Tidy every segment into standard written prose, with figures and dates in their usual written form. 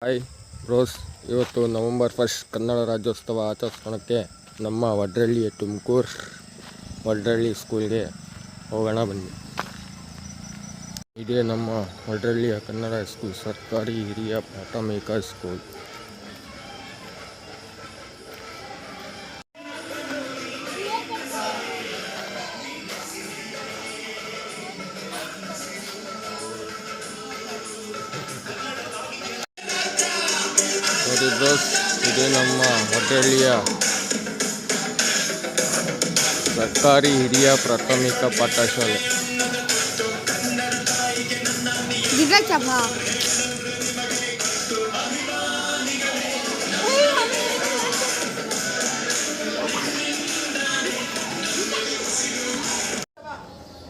Hi bros, ಇವತ್ತು November 1 Kannada Rajyotsava ಆಚರಿಸೋಣಕ್ಕೆ ನಮ್ಮ ವಡ್ರಳ್ಳಿ ತುಮಕೂರು ವಡ್ರಳ್ಳಿ ಸ್ಕೂಲ್ಗೆ ಹೋಗೋಣ ಬನ್ನಿ. ಇದೇ ನಮ್ಮ ವಡ್ರಳ್ಳಿಯ ಕನ್ನಡ ಸ್ಕೂಲ್, ಸರ್ಕಾರಿ ಹಿರಿಯ ಪ್ರಾಥಮಿಕ ಸ್ಕೂಲ್. ನೋಡಿ ಬ್ರೋಸ್, ಇದೇ ನಮ್ಮ ವಡ್ರಳ್ಳಿಯ ಸರ್ಕಾರಿ ಹಿರಿಯ ಪ್ರಾಥಮಿಕ ಪಾಠಶಾಲೆ.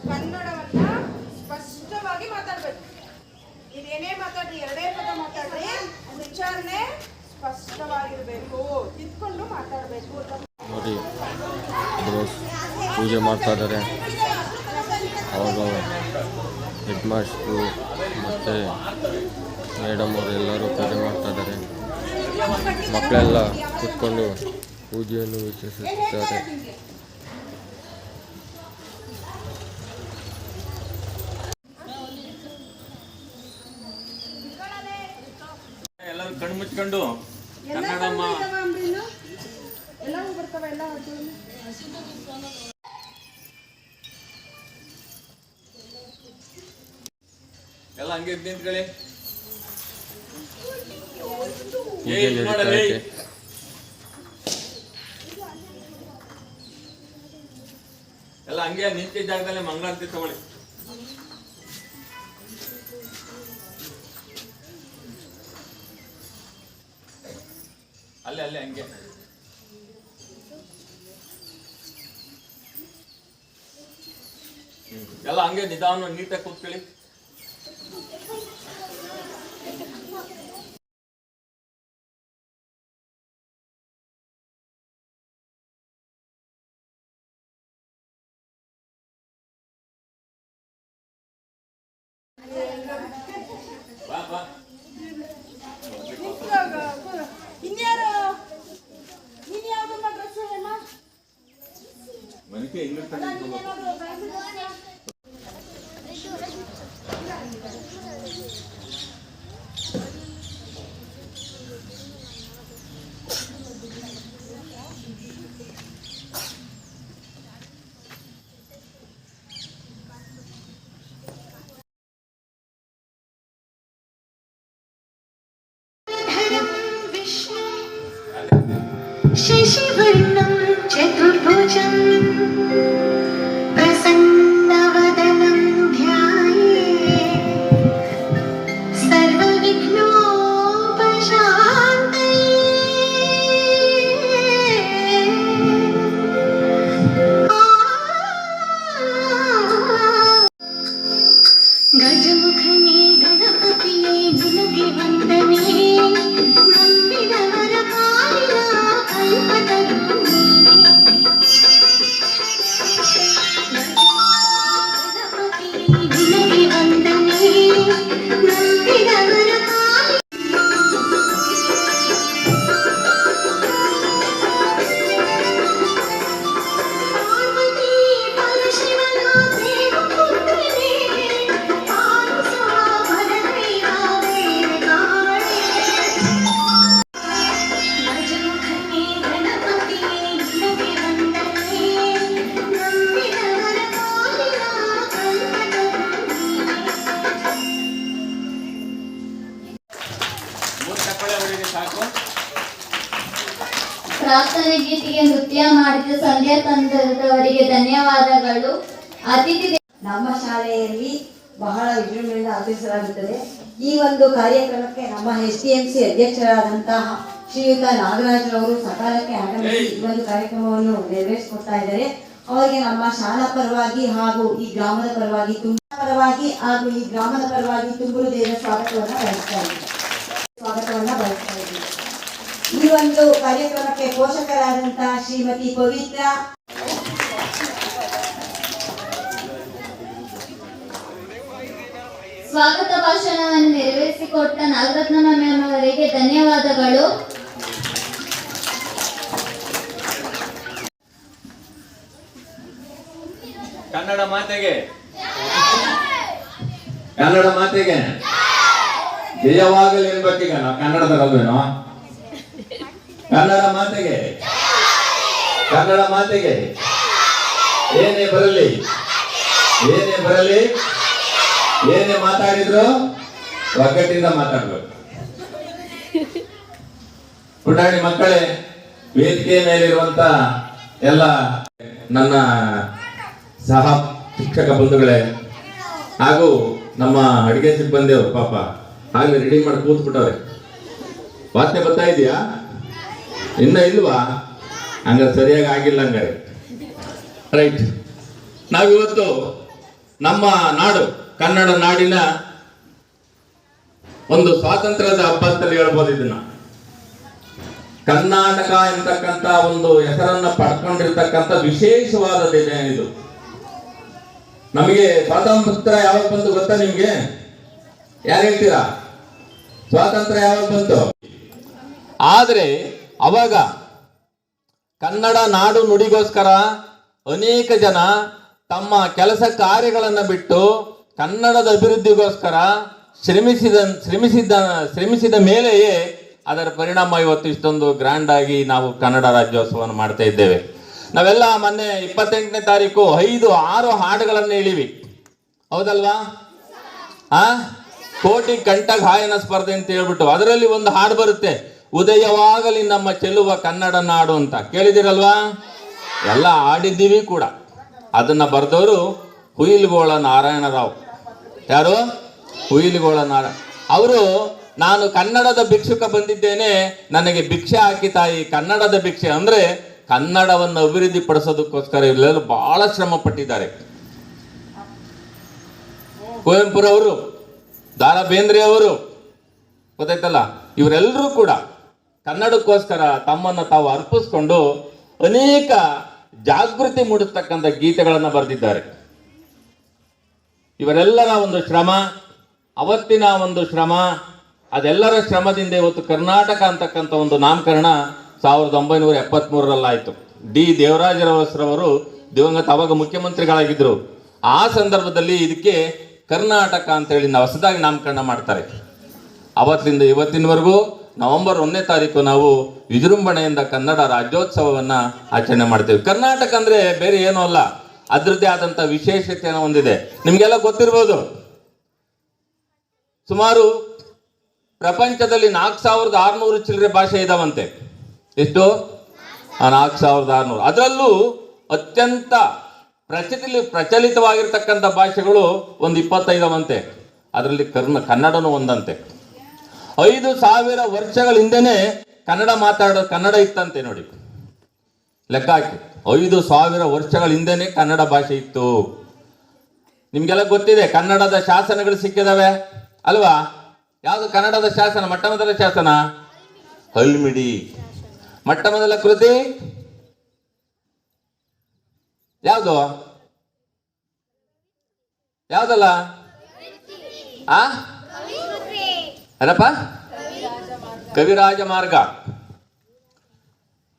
ಕನ್ನಡವನ್ನ ಸ್ಪಷ್ಟವಾಗಿ ಮಾತಾಡ್ಬೇಕು. ಇದೇನೇ ಮಾತಾಡ್ರಿ, ಎರಡೇ ಪದ ಮಾತಾಡ್ರಿ, ಉಚ್ಚಾರಣೆ ಸ್ಪಷ್ಟವಾಗಿರ್ಬೇಕು, ತಿದ್ಕೊಂಡು ಮಾತಾಡ್ಬೇಕು. ನೋಡಿ ಬ್ರೋಸ್, ಪೂಜೆ ಮಾಡ್ತಾ ಇದ್ದಾರೆ. ಅವರು ಹೆಡ್ ಮಾಸ್ಟ್ರು ಮತ್ತು ಮೇಡಮ್ ಅವರು ಎಲ್ಲರೂ ಪೂಜೆ ಮಾಡ್ತಾ ಇದ್ದಾರೆ. ಮಕ್ಕಳೆಲ್ಲ ಕೂತ್ಕೊಂಡು ಪೂಜೆಯನ್ನು ವೀಕ್ಷಿಸುತ್ತಾರೆ. ಎಲ್ಲರೂ ಕಣ್ಣು ಮುಚ್ಕೊಂಡು ಕನ್ನಡಮ್ಮ ಎಲ್ಲವೂ ಬರ್ತಾವ. ಎಲ್ಲ ಹಂಗೆ ನಿಂತ್ಕೊಳ್ಳಿ. ಪೂಜೆ ನಡೀತಾ ಇದೆ. ಎಲ್ಲ ಹಂಗೆ ನಿಂತಿದ್ದ ಜಾಗದಲ್ಲೇ ಮಂಗಳಾರತಿ ತಗೊಳ್ಳಿ. ಅಲ್ಲೇ ಹಂಗೆ ಎಲ್ಲ ಹಂಗೆ ನಿಧಾನ ನೀಟಾಗಿ ಕೂತ್ಕೊಳ್ಳಿ. ಬಾ ಇನ್ಯಾರು ನೀನ್ ಯಾವ್ದಮ್ಮ ಡ್ರೆಸ್ ಮನೆಗೆ ಹೆಂಗ್ शशिवर्णं चतुर्भुजं प्रसन्नवदनं ध्याये सर्वविघ्नोपशान्तये। गजमुखने गणपतिये निनगे वन्दने नम्बिदवर ಪ್ರಾರ್ಥನೆ ಗೀತೆಗೆ ನೃತ್ಯ ಮಾಡಿದ ಸಂಧ್ಯಾ ತಂಡದವರಿಗೆ ಧನ್ಯವಾದಗಳು. ಅತಿಥಿ ನಮ್ಮ ಶಾಲೆಯಲ್ಲಿ ಬಹಳ ವಿಜೃಂಭಣೆಯಿಂದ ಆಚರಿಸಲಾಗುತ್ತದೆ. ಈ ಒಂದು ಕಾರ್ಯಕ್ರಮಕ್ಕೆ ನಮ್ಮ STMC ಅಧ್ಯಕ್ಷರಾದಂತಹ ಶ್ರೀಯುತ ನಾಗರಾಜರವರು ಸಕಾಲಕ್ಕೆ ಆಗಮಿಸಿ ಈ ಒಂದು ಕಾರ್ಯಕ್ರಮವನ್ನು ನೆರವೇರಿಸಿಕೊಡ್ತಾ ಇದ್ದಾರೆ. ಅವರಿಗೆ ನಮ್ಮ ಶಾಲಾ ಪರವಾಗಿ ಹಾಗೂ ಈ ಗ್ರಾಮದ ಪರವಾಗಿ ತುಂಬು ಹೃದಯದ ಸ್ವಾಗತವನ್ನ ಬಯಸ್ತಾ ಇದ್ದೀವಿ. ಈ ಒಂದು ಕಾರ್ಯಕ್ರಮಕ್ಕೆ ಪೋಷಕರಾದಂತಹ ಶ್ರೀಮತಿ ಪವಿತ್ರ, ಸ್ವಾಗತ ಭಾಷಣವನ್ನು ನೆರವೇರಿಸಿಕೊಟ್ಟ ನಾಗರತ್ನ ಮ್ಯಾಮ್ ಅವರಿಗೆ ಧನ್ಯವಾದಗಳು. ಕನ್ನಡ ಮಾತೆಗೆ ಕನ್ನಡ ಮಾತೆಗೆ ಜಯವಾಗಲಿ ಇರ್ಬೇಕೀಗ ನಾವು ಕನ್ನಡದಲ್ವೇನೋ. ಕನ್ನಡ ಮಾತೆಗೆ ಕನ್ನಡ ಮಾತೆಗೆ ಏನೇ ಬರಲಿ ಏನೇ ಬರಲಿ ಏನೇ ಮಾತಾಡಿದ್ರು ಒಗ್ಗಟ್ಟಿಂದ ಮಾತಾಡ್ಬೇಕು. ಪುಟಾಣಿ ಮಕ್ಕಳೇ, ವೇದಿಕೆ ಮೇಲಿರುವಂತ ಎಲ್ಲ ನನ್ನ ಸಹ ಶಿಕ್ಷಕ ಬಂಧುಗಳೇ ಹಾಗೂ ನಮ್ಮ ಅಡಿಗೆ ಸಿಬ್ಬಂದಿಯವರು ಪಾಪ ಆಗಲೇ ರೆಡಿ ಮಾಡಿ ಕೂತ್ಬಿಟ್ಟವ್ರೆ. ವಾಸನೆ ಬರ್ತಾ ಇದೆಯಾ? ಇನ್ನ ಇಲ್ವಾ? ಹಂಗಾರೆ ಸರಿಯಾಗಿ ಆಗಿಲ್ಲ ಹಂಗಾರೆ. ರೈಟ್. ನಾವಿವತ್ತು ನಮ್ಮ ನಾಡು ಕನ್ನಡ ನಾಡಿನ ಒಂದು ಸ್ವಾತಂತ್ರ್ಯದ ಹಬ್ಬ ಅಂತಲೇ ಹೇಳ್ಬೋದು ಇದನ್ನ. ಕರ್ನಾಟಕ ಎಂತಕ್ಕಂತ ಒಂದು ಹೆಸರನ್ನ ಪಡ್ಕೊಂಡಿರ್ತಕ್ಕಂಥ ವಿಶೇಷವಾದ ದಿನ ಇದು. ನಮಗೆ ಸ್ವಾತಂತ್ರ್ಯ ಯಾವಾಗ ಬಂತು ಗೊತ್ತಾ ನಿಮ್ಗೆ? ಯಾರು ಹೇಳ್ತೀರಾ? ಸ್ವಾತಂತ್ರ್ಯ ಯಾವಾಗ ಬಂತು? ಆದ್ರೆ ಅವಾಗ ಕನ್ನಡ ನಾಡು ನುಡಿಗೋಸ್ಕರ ಅನೇಕ ಜನ ತಮ್ಮ ಕೆಲಸ ಕಾರ್ಯಗಳನ್ನ ಬಿಟ್ಟು ಕನ್ನಡದ ಅಭಿವೃದ್ಧಿಗೋಸ್ಕರ ಶ್ರಮಿಸಿದ ಮೇಲೆಯೇ ಅದರ ಪರಿಣಾಮ ಇವತ್ತು ಇಷ್ಟೊಂದು ಗ್ರ್ಯಾಂಡ್ ಆಗಿ ನಾವು ಕನ್ನಡ ರಾಜ್ಯೋತ್ಸವವನ್ನು ಮಾಡ್ತಾ ಇದ್ದೇವೆ. ನಾವೆಲ್ಲ ಮೊನ್ನೆ 28ನೇ ತಾರೀಕು 5-6 ಹಾಡುಗಳನ್ನು ಹೇಳಿವಿ, ಹೌದಲ್ವಾ? ಕೋಟಿ ಕಂಠ ಗಾಯನ ಸ್ಪರ್ಧೆ ಅಂತ ಹೇಳ್ಬಿಟ್ಟು ಅದರಲ್ಲಿ ಒಂದು ಹಾಡು ಬರುತ್ತೆ, ಉದಯವಾಗಲಿ ನಮ್ಮ ಚೆಲುವ ಕನ್ನಡ ನಾಡು ಅಂತ. ಕೇಳಿದಿರಲ್ವಾ? ಎಲ್ಲ ಹಾಡಿದ್ದೀವಿ ಕೂಡ. ಅದನ್ನ ಬರೆದವರು ಹುಯಿಲ್ಗೋಳ ನಾರಾಯಣರಾವ್. ಯಾರು? ಹುಯಿಲ್ಗೋಳ ನಾರಾಯಣ ಅವರು. ನಾನು ಕನ್ನಡದ ಭಿಕ್ಷುಕ ಬಂದಿದ್ದೇನೆ, ನನಗೆ ಭಿಕ್ಷೆ ಹಾಕಿ ತಾಯಿ, ಕನ್ನಡದ ಭಿಕ್ಷೆ ಅಂದ್ರೆ ಕನ್ನಡವನ್ನು ಅಭಿವೃದ್ಧಿ ಪಡಿಸೋದಕ್ಕೋಸ್ಕರ ಇವರೆಲ್ಲರೂ ಬಹಳ ಶ್ರಮ ಪಟ್ಟಿದ್ದಾರೆ. ಕುವೆಂಪುರವರು, ದಾರಾ ಬೇಂದ್ರೆ ಅವರು, ಗೊತ್ತಾಯ್ತಲ್ಲ, ಇವರೆಲ್ಲರೂ ಕೂಡ ಕನ್ನಡಕ್ಕೋಸ್ಕರ ತಮ್ಮನ್ನು ತಾವು ಅರ್ಪಿಸ್ಕೊಂಡು ಅನೇಕ ಜಾಗೃತಿ ಮೂಡಿಸ್ತಕ್ಕಂಥ ಗೀತೆಗಳನ್ನು ಬರೆದಿದ್ದಾರೆ. ಇವರೆಲ್ಲರ ಒಂದು ಶ್ರಮ, ಅವತ್ತಿನ ಒಂದು ಶ್ರಮ, ಅದೆಲ್ಲರ ಶ್ರಮದಿಂದ ಇವತ್ತು ಕರ್ನಾಟಕ ಅಂತಕ್ಕಂಥ ಒಂದು ನಾಮಕರಣ 1973ರಲ್ಲಾಯಿತು. ಡಿ ದೇವರಾಜರವರು ದಿವಂಗತ ಅವಾಗ ಮುಖ್ಯಮಂತ್ರಿಗಳಾಗಿದ್ದರು. ಆ ಸಂದರ್ಭದಲ್ಲಿ ಇದಕ್ಕೆ ಕರ್ನಾಟಕ ಅಂತೇಳಿ ನಾವು ಹೊಸದಾಗಿ ನಾಮಕರಣ ಮಾಡ್ತಾರೆ. ಅವತ್ತಿಂದ ಇವತ್ತಿನವರೆಗೂ ನವೆಂಬರ್ 1ನೇ ತಾರೀಕು ನಾವು ವಿಜೃಂಭಣೆಯಿಂದ ಕನ್ನಡ ರಾಜ್ಯೋತ್ಸವವನ್ನು ಆಚರಣೆ ಮಾಡ್ತೇವೆ. ಕರ್ನಾಟಕ ಅಂದರೆ ಬೇರೆ ಏನೂ ಅಲ್ಲ, ಅದರದ್ದೇ ಆದಂಥ ವಿಶೇಷತೆಯನ್ನು ಹೊಂದಿದೆ. ನಿಮಗೆಲ್ಲ ಗೊತ್ತಿರ್ಬೋದು, ಸುಮಾರು ಪ್ರಪಂಚದಲ್ಲಿ 4600 ಚಿಲ್ಲರೆ ಭಾಷೆ ಇದಾವಂತೆ. ಎಷ್ಟು? 4600. ಅದರಲ್ಲೂ ಅತ್ಯಂತ ಪ್ರಚಲಿತವಾಗಿರ್ತಕ್ಕಂಥ ಭಾಷೆಗಳು ಒಂದು 25 ಅದರಲ್ಲಿ ಕನ್ನಡನೂ ಒಂದಂತೆ. 5000 ವರ್ಷಗಳ ಹಿಂದೆನೆ ಕನ್ನಡ ಇತ್ತಂತೆ. ನೋಡಿ ಲೆಕ್ಕ ಹಾಕಿ, 5000 ವರ್ಷಗಳ ಹಿಂದೆನೆ ಕನ್ನಡ ಭಾಷೆ ಇತ್ತು. ನಿಮ್ಗೆಲ್ಲ ಗೊತ್ತಿದೆ, ಕನ್ನಡದ ಶಾಸನಗಳು ಸಿಕ್ಕಿದಾವೆ ಅಲ್ವಾ? ಯಾವುದು ಕನ್ನಡದ ಶಾಸನ? ಮೊಟ್ಟ ಮೊದಲ ಶಾಸನ ಹಲ್ಮಿಡಿ. ಮೊಟ್ಟ ಮೊದಲ ಕೃತಿ ಯಾವುದು? ಯಾವ್ದಲ್ಲ? ಏನಪ್ಪ? ಕವಿರಾಜ ಮಾರ್ಗ.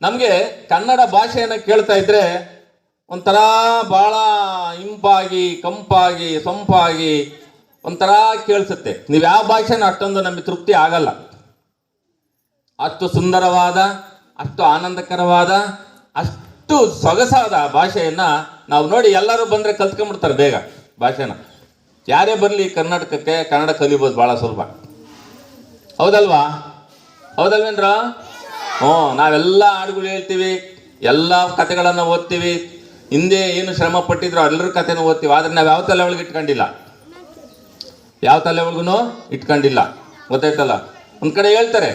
ನಮ್ಗೆ ಕನ್ನಡ ಭಾಷೆಯನ್ನು ಕೇಳ್ತಾ ಇದ್ರೆ ಒಂಥರ ಬಹಳ ಇಂಪಾಗಿ, ಕಂಪಾಗಿ, ಸೊಂಪಾಗಿ ಒಂಥರ ಕೇಳಿಸುತ್ತೆ. ನೀವು ಯಾವ ಭಾಷೆನ ಅಷ್ಟೊಂದು ನಮಗೆ ತೃಪ್ತಿ ಆಗಲ್ಲ. ಅಷ್ಟು ಸುಂದರವಾದ, ಅಷ್ಟು ಆನಂದಕರವಾದ, ಅಷ್ಟು ಸೊಗಸಾದ ಭಾಷೆಯನ್ನ ನಾವು ನೋಡಿ ಎಲ್ಲರೂ ಬಂದ್ರೆ ಕಲ್ತ್ಕೊಂಡ್ಬಿಡ್ತಾರೆ ಬೇಗ ಭಾಷೆನ. ಯಾರೇ ಬರಲಿ ಕರ್ನಾಟಕಕ್ಕೆ ಕನ್ನಡ ಕಲಿಬೋದು ಬಹಳ ಸುಲಭ, ಹೌದಲ್ವಾ? ಹೌದಲ್ವೇನ್ರ? ನಾವೆಲ್ಲ ಹಾಡುಗಳು ಹೇಳ್ತೀವಿ, ಎಲ್ಲ ಕಥೆಗಳನ್ನು ಓದ್ತೀವಿ, ಹಿಂದೆ ಏನು ಶ್ರಮ ಪಟ್ಟಿದ್ರು ಎಲ್ಲರ ಕಥೆನೂ ಓದ್ತೀವಿ. ಆದ್ರೆ ನಾವು ಯಾವ ತಲೆ ಒಳಗೆ ಇಟ್ಕೊಂಡಿಲ್ಲ, ಯಾವ ತಲೆ ಒಳಗೂ ಇಟ್ಕೊಂಡಿಲ್ಲ. ಗೊತ್ತಾಯ್ತಲ್ಲ? ಒಂದ್ ಕಡೆ ಹೇಳ್ತಾರೆ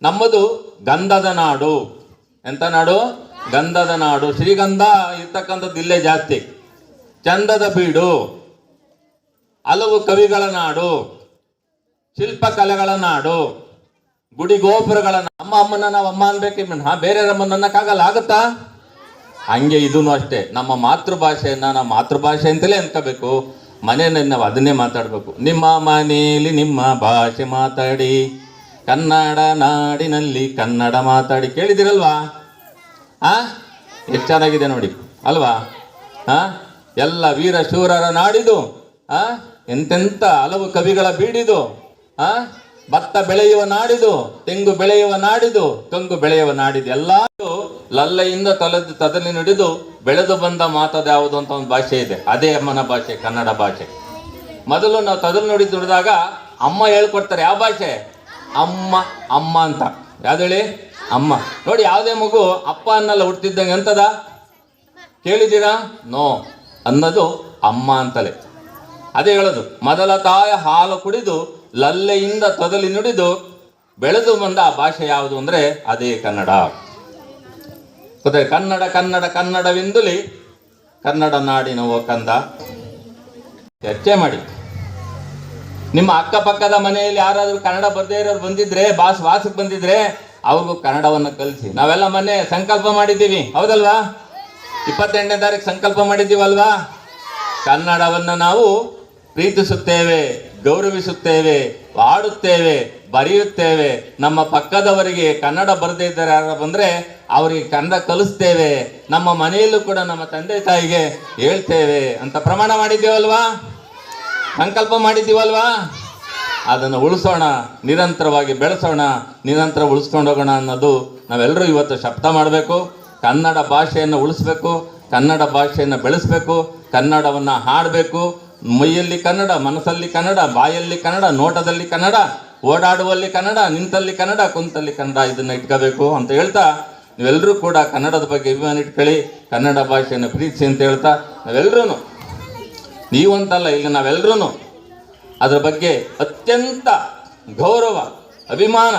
ನಮ್ಮದು ಗಂಧದ ನಾಡು. ಎಂತ ನಾಡು? ಗಂಧದ ನಾಡು. ಶ್ರೀಗಂಧ ಇರ್ತಕ್ಕಂಥದ್ದು ಇಲ್ಲೇ ಜಾಸ್ತಿ. ಚಂದದ ಬೀಡು, ಹಲವು ಕವಿಗಳ ನಾಡು, ಶಿಲ್ಪಕಲೆಗಳ ನಾಡು, ಗುಡಿ ಗೋಪುರಗಳ. ನಮ್ಮ ಅಮ್ಮನ ನಾವು ಅಮ್ಮ ಅನ್ಬೇಕು, ಬೇರೆ ಅಮ್ಮನ ಅನ್ನಕ್ಕಾಗಲ್ಲ. ಆಗುತ್ತಾ? ಹಂಗೆ ಇದೂ ಅಷ್ಟೇ. ನಮ್ಮ ಮಾತೃಭಾಷೆಯನ್ನ ನಾವು ಮಾತೃಭಾಷೆ ಅಂತಲೇ ಅನ್ಕೋಬೇಕು. ಮನೆಯಲ್ಲಿ ನಾವು ಅದನ್ನೇ ಮಾತಾಡಬೇಕು. ನಿಮ್ಮ ಮನೆಯಲ್ಲಿ ನಿಮ್ಮ ಭಾಷೆ ಮಾತಾಡಿ, ಕನ್ನಡ ನಾಡಿನಲ್ಲಿ ಕನ್ನಡ ಮಾತಾಡಿ. ಕೇಳಿದಿರಲ್ವಾ? ಎಷ್ಟು ಚೆನ್ನಾಗಿದೆ ನೋಡಿ ಅಲ್ವಾ? ಎಲ್ಲ ವೀರ ಶೂರರ ನಾಡಿದು, ಎಂತೆಂಥ ಹಲವು ಕವಿಗಳ ಬೀಡಿದು, ಭತ್ತ ಬೆಳೆಯುವ ನಾಡಿದು, ತೆಂಗು ಬೆಳೆಯುವ ನಾಡಿದು, ಕಂಗು ಬೆಳೆಯುವ ನಾಡಿದು. ಎಲ್ಲ ಲಲ್ಲೆಯಿಂದ ತದಲಿ ನುಡಿದು ಬೆಳೆದು ಬಂದ ಮಾತದ ಯಾವುದು ಅಂತ ಒಂದು ಭಾಷೆ ಇದೆ. ಅದೇ ಅಮ್ಮನ ಭಾಷೆ, ಕನ್ನಡ ಭಾಷೆ. ಮೊದಲು ನಾವು ತದಲು ನುಡಿದಾಗ ಅಮ್ಮ ಹೇಳ್ಕೊಡ್ತಾರೆ. ಯಾವ ಭಾಷೆ? ಅಮ್ಮ ಅಮ್ಮ ಅಂತ. ಯಾವ್ದು ಹೇಳಿ? ಅಮ್ಮ. ನೋಡಿ, ಯಾವುದೇ ಮಗು ಅಪ್ಪ ಅನ್ನಲ್ಲ ಹುಟ್ಟಿದ್ದಂಗೆ ಅಂತದ ಕೇಳಿದ್ದೀರಾ? ನೋ, ಅನ್ನೋದು ಅಮ್ಮ ಅಂತಲೇ. ಅದೇ ಹೇಳೋದು, ಮೊದಲ ತಾಯ ಹಾಲು ಕುಡಿದು ಲಲ್ಲೆಯಿಂದ ತೊದಲಿ ನುಡಿದು ಬೆಳೆದು ಬಂದ ಆ ಭಾಷೆ ಯಾವುದು ಅಂದರೆ ಅದೇ ಕನ್ನಡ. ಗೊತ್ತಾಗ ಕನ್ನಡ ಕನ್ನಡ ಕನ್ನಡವೆಂದುಲಿ ಕನ್ನಡ ನಾಡಿನ ಓ ಕಂದ. ಚರ್ಚೆ ಮಾಡಿ. ನಿಮ್ಮ ಅಕ್ಕಪಕ್ಕದ ಮನೆಯಲ್ಲಿ ಯಾರಾದರೂ ಕನ್ನಡ ಬರದೇ ಇರೋರು ಬಂದಿದ್ರೆ, ವಾಸಕ್ಕೆ ಬಂದಿದ್ರೆ ಅವ್ರಿಗೂ ಕನ್ನಡವನ್ನು ಕಲಿಸಿ. ನಾವೆಲ್ಲ ಮೊನ್ನೆ ಸಂಕಲ್ಪ ಮಾಡಿದ್ದೀವಿ, ಹೌದಲ್ವಾ? 28ನೇ ತಾರೀಕು ಸಂಕಲ್ಪ ಮಾಡಿದ್ದೀವಲ್ವಾ? ಕನ್ನಡವನ್ನು ನಾವು ಪ್ರೀತಿಸುತ್ತೇವೆ, ಗೌರವಿಸುತ್ತೇವೆ, ಆಡುತ್ತೇವೆ, ಬರೆಯುತ್ತೇವೆ. ನಮ್ಮ ಪಕ್ಕದವರಿಗೆ ಕನ್ನಡ ಬರದೇ ಇದ್ದಾರೆ ಯಾರು ಬಂದರೆ ಅವರಿಗೆ ಕನ್ನಡ ಕಲಿಸ್ತೇವೆ. ನಮ್ಮ ಮನೆಯಲ್ಲೂ ಕೂಡ ನಮ್ಮ ತಂದೆ ತಾಯಿಗೆ ಹೇಳ್ತೇವೆ ಅಂತ ಪ್ರಮಾಣ ಮಾಡಿದ್ದೀವಲ್ವಾ? ಸಂಕಲ್ಪ ಮಾಡಿದ್ದೀವಲ್ವಾ? ಅದನ್ನು ಉಳಿಸೋಣ, ನಿರಂತರವಾಗಿ ಬೆಳೆಸೋಣ, ನಿರಂತರ ಉಳಿಸ್ಕೊಂಡು ಹೋಗೋಣ ಅನ್ನೋದು ನಾವೆಲ್ಲರೂ ಇವತ್ತು ಶಬ್ದ ಮಾಡಬೇಕು. ಕನ್ನಡ ಭಾಷೆಯನ್ನು ಉಳಿಸ್ಬೇಕು, ಕನ್ನಡ ಭಾಷೆಯನ್ನು ಬೆಳೆಸಬೇಕು, ಕನ್ನಡವನ್ನು ಹಾಡಬೇಕು. ಮೈಯಲ್ಲಿ ಕನ್ನಡ, ಮನಸ್ಸಲ್ಲಿ ಕನ್ನಡ, ಬಾಯಲ್ಲಿ ಕನ್ನಡ, ನೋಟದಲ್ಲಿ ಕನ್ನಡ, ಓಡಾಡುವಲ್ಲಿ ಕನ್ನಡ, ನಿಂತಲ್ಲಿ ಕನ್ನಡ, ಕುಂತಲ್ಲಿ ಕನ್ನಡ. ಇದನ್ನು ಇಟ್ಕೋಬೇಕು ಅಂತ ಹೇಳ್ತಾ, ನೀವೆಲ್ಲರೂ ಕೂಡ ಕನ್ನಡದ ಬಗ್ಗೆ ಅಭಿಮಾನ ಇಟ್ಕೊಳ್ಳಿ, ಕನ್ನಡ ಭಾಷೆಯನ್ನು ಪ್ರೀತಿಸಿ ಅಂತ ಹೇಳ್ತಾ, ನಾವೆಲ್ಲರೂ, ನೀವಂತಲ್ಲ, ಈಗ ನಾವೆಲ್ಲರೂ ಅದರ ಬಗ್ಗೆ ಅತ್ಯಂತ ಗೌರವ, ಅಭಿಮಾನ,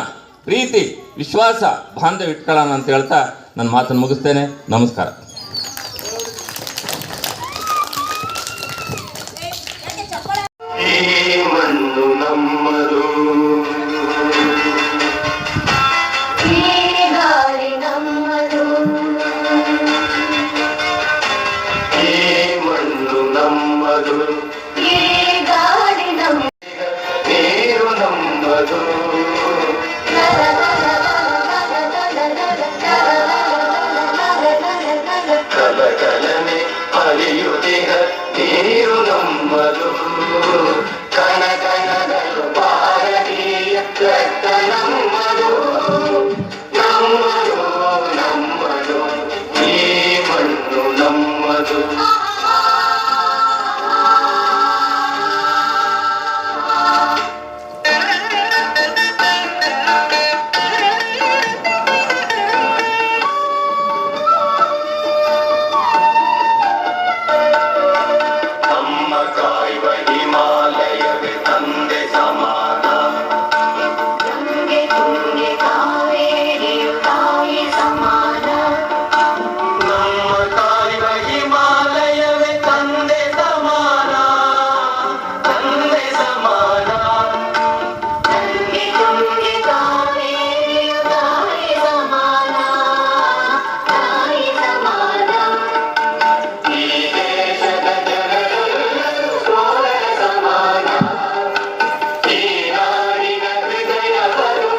ಪ್ರೀತಿ, ವಿಶ್ವಾಸ, ಬಾಂಧವ್ಯ ಇಟ್ಕೊಳ್ಳೋಣ ಅಂತ ಹೇಳ್ತಾ ನನ್ನ ಮಾತನ್ನು ಮುಗಿಸ್ತೇನೆ. ನಮಸ್ಕಾರ. ಈ ಮಣ್ಣು ನಮ್ಮದು, ಈ ಗಾಳಿ ನಮ್ಮದು, ಈ ಮಣ್ಣು ನಮ್ಮದು, ಈ ಗಾಳಿ ನಮ್ಮದು. ನೀರು ನಮ್ಮದು, ಕಲಕಲನೆ ಹರಿಯುತ್ತಿಹ ನೀರು ನಮ್ಮದು, ಕಣಕಣಗಳು ಭಾರತೀಯ ರಕ್ತ ನಮ್ಮದು, ನಮ್ಮದು ನಮ್ಮದು, ಈ ಮಣ್ಣು ನಮ್ಮದು. ನಮ್ಮ ಕಾಯುವ ಹಿಮಾಲಯವೇ ತಂದೆ ಸಮಾನ, ಗಂಗೆ ತುಂಗೆ ಕಾವೇರಿಯು ತಾಯಿ ಸಮಾನ. ನಮ್ಮ ಕಾಯುವ ಹಿಮಾಲಯವೇ ತಂದೆ ಸಮಾನ, ತಂದೆ ಸಮಾನ. ಗಂಗೆ ತುಂಗೆ ಕಾವೇರಿಯು ತಾಯಿ ಸಮಾನ, ತಾಯಿ ಸಮಾನ. ಈ ದೇಶದ ಜನರೆಲ್ಲರೂ ಸೋದರ ಸಮಾನ, ಈ ನಾಡಿನ ಹೃದಯವರು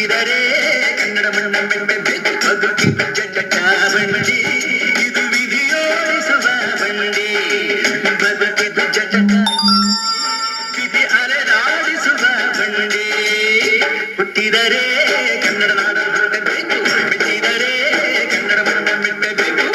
ಹುಟ್ಟಿದರೆ ಕನ್ನಡ ಮಣ್ಣ ಮೆಟ್ಟಬೇಕು ಬದುಕಿದು ಜಟ ಬಂಡಿ ಇದು ವಿಧಿಯೋಡಿಸುವ ಬಂಡಿ ಬದುಕಿದು ಜಟ ವಿಧಿ ಅಲೆದಾಡಿಸುವ ಬಂಡಿ ಹುಟ್ಟಿದರೆ ಕನ್ನಡ ನಾಡ ಹುಟ್ಟಬೇಕು ಬಿಟ್ಟಿದರೆ ಕನ್ನಡ ಮಣ್ಣ ಮೆಟ್ಟಬೇಕು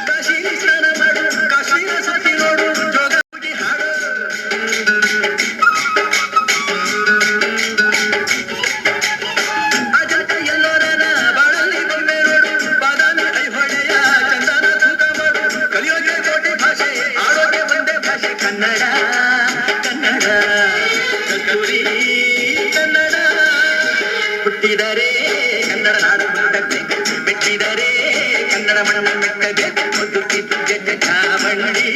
ಕಾಶಿ ಸ್ನಾನ ಮಾಡು ಕಾಶ್ಮೀರ ಸಾಕಿ ನೋಡು ಜೋಗ ಹುಡಿ ಹಾಡು ಅಜಂತ ಎಲ್ಲೋರನ ಬಾಳಲ್ಲಿ ಬೊಮ್ಮೆ ನೋಡು ಬಾದಾಮಿ ಐಹೊಳೆಯ ಚಂದನ ತೂಕ ಮಾಡು ಕಲಿಯೋಗೆ ಕೋಟೆ ಭಾಷೆ ಆಡೋಗೆ ಒಂದೇ ಭಾಷೆ ಕನ್ನಡ ಕನ್ನಡ ಕಸ್ತೂರಿ ಕನ್ನಡ ಹುಟ್ಟಿದರೆ ಕನ್ನಡ ನಾಡು ಹುಟ್ಟಬೇಕು ಮೆಟ್ಟಿದರೆ ಕನ್ನಡ ಮಣ್ಣ ಮೆಟ್ಟಬೇಕು ಬದುಕಿದು ಜಟ ಬಂಡಿ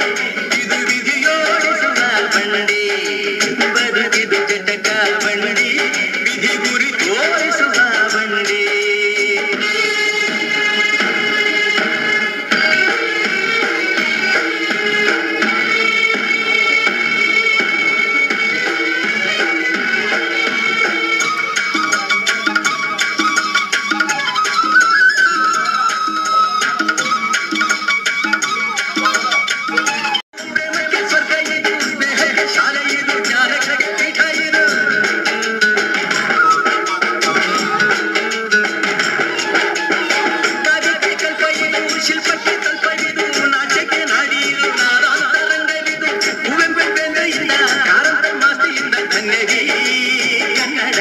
ಇದು ವಿಧಿಯೋಡಿಸುವ ಬಂಡಿ ಬದುಕಿದು ಜಟ ಬಂಡಿ ವಿಧಿ ಗುರಿ ತೋರಿಸುವ ಬಂಡಿ ಪ್ರೇಮಕ್ಕೆ ಸ್ವರ್ಗ ಇದು ಸ್ನೇಹಕ್ಕೆ ಶಾಲೆ ಇದು ಜ್ಞಾನಕ್ಕೆ ಪೀಠ ಇದು ಕಾವ್ಯಕ್ಕೆ ಕಲ್ಪ ಇದು ಶಿಲ್ಪಕ್ಕೆ ಕಲ್ಪ ಇದು ನಾಟ್ಯಕ್ಕೆ ನಾಡಿ ಇದು ನಾರಾಂತರಂಗವಿದು ಕುವೆಂಪೆಂದೆಯಿಂದ ಕಾರಂತ ಮಾಸ್ತಿಯಿಂದ ಕನ್ನಡಿ ಕನ್ನಡ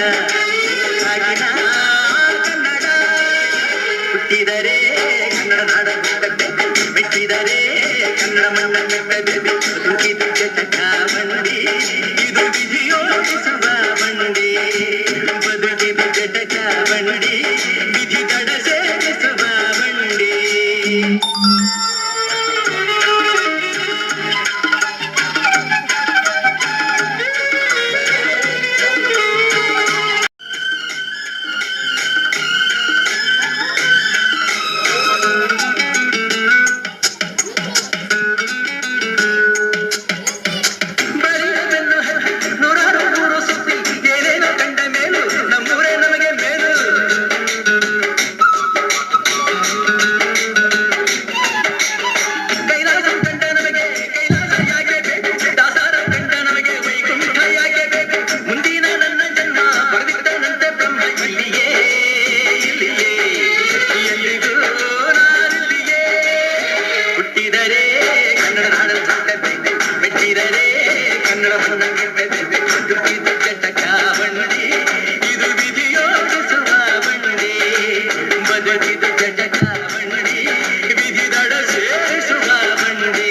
ಕಾಗಿನ ಕನ್ನಡ ಹುಟ್ಟಿದರೆ ಕನ್ನಡ ನಾಡ ಹುಟ್ಟಬೇಕು ಮೆಟ್ಟಿದರೆ ಕನ್ನಡ ಮಣ್ಣ ಮೆಟ್ಟಬೇಕು ಬದುಕಿದು ಜಟ ಬಂಡಿ ಇದು ವಿಧಿಯೋಡಿಸುವ ಬಂಡಿ ಬದುಕಿದು ಜಟ ಬಂಡಿ ವಿಧಿ ದಡ ಸೇರಿಸುವ ಬಂಡಿ ಬರಿಯದನ್ನು ನೂರಾರು ಮೂರು ಸುತ್ತಿ ಏನೇನು ಕಂಡ ಮೇಲು ನಮ್ಮೂರೇ ನಮಗೆ ಮೇಲು ಕೈಲಾಸ ಕಂಡ ನಮಗೆ ಕೈಲಾಸ ಯಾಕೆ ಬೇಕು ದಾಸಾರ ಕಂಡ ನಮಗೆ ವೈಕುಂಠ ಯಾಕೆ ಬೇಕು ಮುಂದಿನ ನನ್ನ ಜನ್ಮ ಬರೆದಿಟ್ಟನಂತೆ ಬ್ರಹ್ಮ ಇಲ್ಲಿಯೇ ಇಲ್ಲಿಯೇ ಎಲ್ಲಿಗೂ ನಾನಿಲ್ಲಿಯೇ ಹುಟ್ಟಿದರೆ ಕನ್ನಡ ನಾಡ ಹುಟ್ಟಬೇಕು ಮೆಟ್ಟಿದರೆ ಕನ್ನಡ ಮಣ್ಣ ಗೆಟ್ಟಬೇಕು ಬದುಕಿದು ಜಟ ಬಂಡಿ ಇದು ವಿಧಿಯೋಡಿಸುವ ಬಂಡಿ ಬದುಕಿದು ಜಟ ಬಂಡಿ ವಿಧಿ ದಡ ಸೇರಿಸುವ ಬಂಡಿ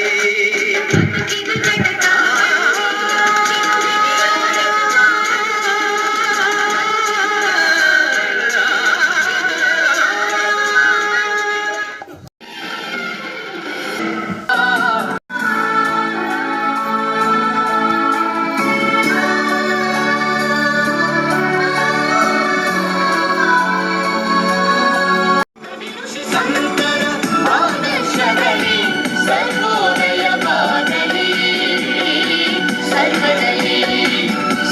ಸಂತರ ಆದರ್ಶದಲ್ಲಿ ಸರ್ವೋದಯ ಮಾಡಲಿ ಸರ್ವದಲ್ಲಿ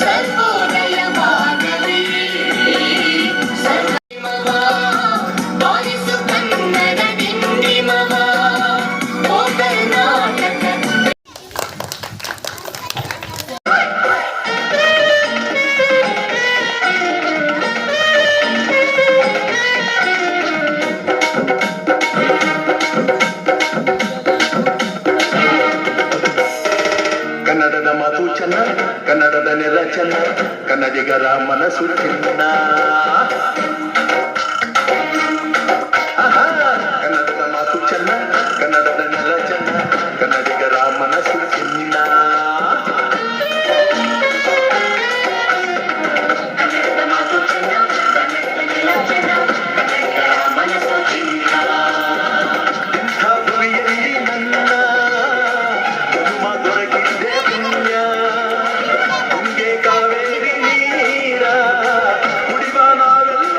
ಸರ್ವೋದಯ ಮಾಡಲಿ ಸರ್ವಮವ ಬಾರಿಸು ಕನ್ನಡ ಡಿಂಡಿಮವ ಓ ಕರ್ನಾಟಕ ಕನ್ನಡದ ಮಾತು ಚೆನ್ನ ಕನ್ನಡದ ನೆಲ ಚೆನ್ನ ಕನ್ನಡಿಗರ ಮನಸ್ಸು ಚೆನ್ನ ಆಹಾ, ಕನ್ನಡದ ಮಾತು ಚೆನ್ನ ಕನ್ನಡದ ನೆಲ ಚೆನ್ನ ಕನ್ನಡಿಗರ ಮನಸ್ಸು ಚೆನ್ನ ಕನ್ನಡದ ಮಾತು ಚೆನ್ನ ಕನ್ನಡದ ನೆಲ ಚೆನ್ನ ಕನ್ನಡಿಗರ ಮನಸ್ಸು ಚಿನ್ನ ಇಂಥ ಭುವಿಯಲ್ಲಿ ನನ್ನ ಜನ್ಮ ದೊರಕಿದೆ ಪುಣ್ಯ ತುಂಗೆ ಕಾವೇರಿ ನೀರ ಕುಡಿವ ನಾವೆಲ್ಲ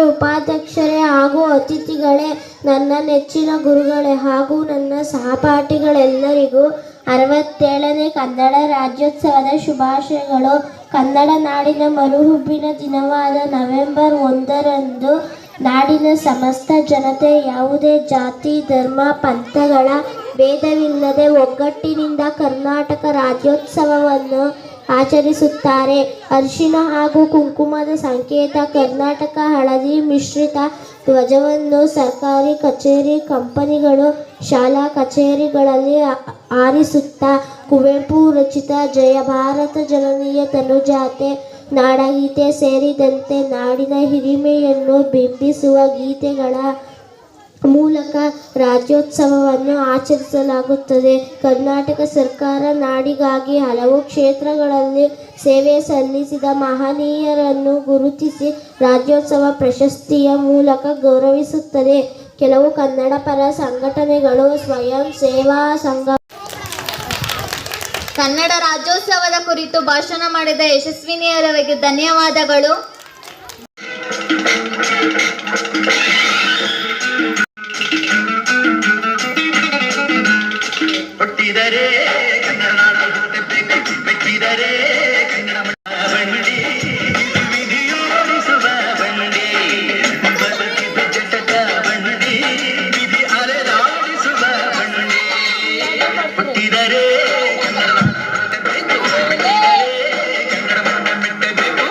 ಉಪಾಧ್ಯಕ್ಷರೇ ಹಾಗೂ ಅತಿಥಿಗಳೇ, ನನ್ನ ನೆಚ್ಚಿನ ಗುರುಗಳೇ ಹಾಗೂ ನನ್ನ ಸಹಪಾಠಿಗಳೆಲ್ಲರಿಗೂ 67ನೇ ಕನ್ನಡ ರಾಜ್ಯೋತ್ಸವದ ಶುಭಾಶಯಗಳು. ಕನ್ನಡ ನಾಡಿನ ಮರುಹುಬ್ಬಿನ ದಿನವಾದ ನವೆಂಬರ್ 1ರಂದು ನಾಡಿನ ಸಮಸ್ತ ಜನತೆ ಯಾವುದೇ ಜಾತಿ ಧರ್ಮ ಪಂಥಗಳ ಭೇದವಿಲ್ಲದೆ ಒಗ್ಗಟ್ಟಿನಿಂದ ಕರ್ನಾಟಕ ರಾಜ್ಯೋತ್ಸವವನ್ನು ಆಚರಿಸುತ್ತಾರೆ. ಅರಿಶಿನ ಹಾಗೂ ಕುಂಕುಮದ ಸಂಕೇತ ಕರ್ನಾಟಕ ಹಳದಿ ಮಿಶ್ರಿತ ಧ್ವಜವನ್ನು ಸರ್ಕಾರಿ ಕಚೇರಿ, ಕಂಪನಿಗಳು, ಶಾಲಾ ಕಚೇರಿಗಳಲ್ಲಿ ಹಾರಿಸುತ್ತಾ ಕುವೆಂಪು ರಚಿತ ಜಯ ಭಾರತ ಜನನಿಯ ತನುಜಾತೆ, ನಾಡಗೀತೆ ಸೇರಿದಂತೆ ನಾಡಿನ ಹಿರಿಮೆಯನ್ನು ಬಿಂಬಿಸುವ ಗೀತೆಗಳ ಮೂಲಕ ರಾಜ್ಯೋತ್ಸವವನ್ನು ಆಚರಿಸಲಾಗುತ್ತದೆ. ಕರ್ನಾಟಕ ಸರ್ಕಾರ ನಾಡಿಗಾಗಿ ಹಲವು ಕ್ಷೇತ್ರಗಳಲ್ಲಿ ಸೇವೆ ಸಲ್ಲಿಸಿದ ಮಹನೀಯರನ್ನು ಗುರುತಿಸಿ ರಾಜ್ಯೋತ್ಸವ ಪ್ರಶಸ್ತಿಯ ಮೂಲಕ ಗೌರವಿಸುತ್ತದೆ. ಕೆಲವು ಕನ್ನಡ ಪರ ಸಂಘಟನೆಗಳು ಸ್ವಯಂ ಸೇವಾ ಸಂಘ ಕನ್ನಡ ರಾಜ್ಯೋತ್ಸವದ ಕುರಿತು ಭಾಷಣ ಮಾಡಿದ ಯಶಸ್ವಿನಿಯವರಿಗೆ ಧನ್ಯವಾದಗಳು. ಹುಟ್ಟಿದರೆ ಕನ್ನಡ ನಾಡ ಹುಟ್ಟಬೇಕು, ಮೆಚ್ಚಿದರೆ ಕನ್ನಡ ಬಂಡಿ, ವಿಧಿಯೋಡಿಸುವ ಬಂಡಿ, ಬದುಕಿದ ಜಟಕ ಬಂಡಿ, ವಿಧಿ ಅಲೆದಾಡಿಸುವ ಬಂಡಿ. ಹುಟ್ಟಿದರೆ ಕನ್ನಡ ನಾಡ ಹುಟ್ಟಬೇಕು, ಮೆಚ್ಚಿದರೆ ಕನ್ನಡ ಮಣ್ಣ ಮೆಟ್ಟಬೇಕು.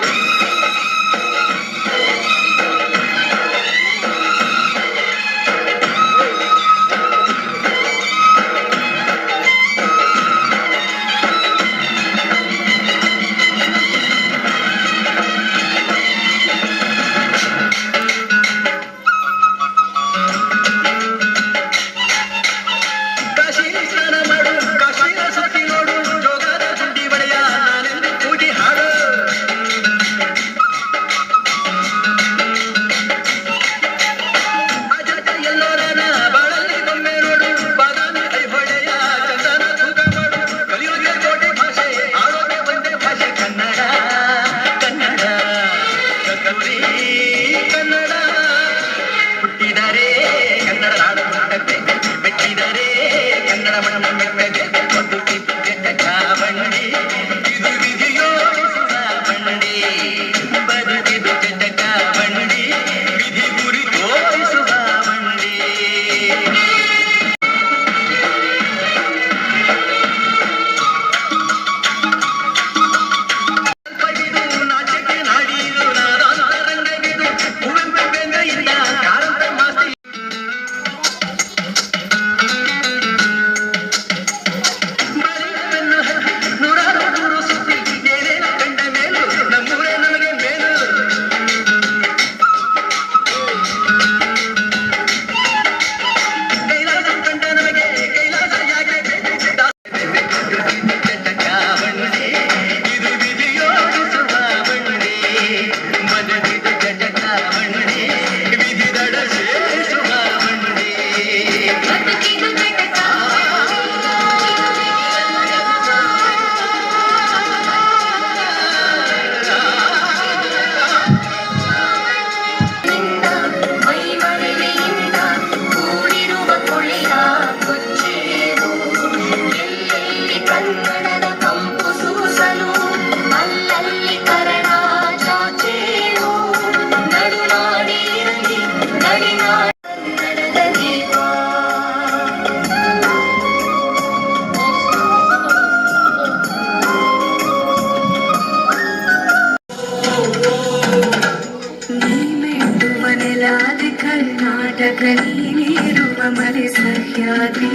ಕರ್ನಾಟಕ ನೀನಿರುವ ಮರೆ ಸಹ್ಯಾದ್ರಿ,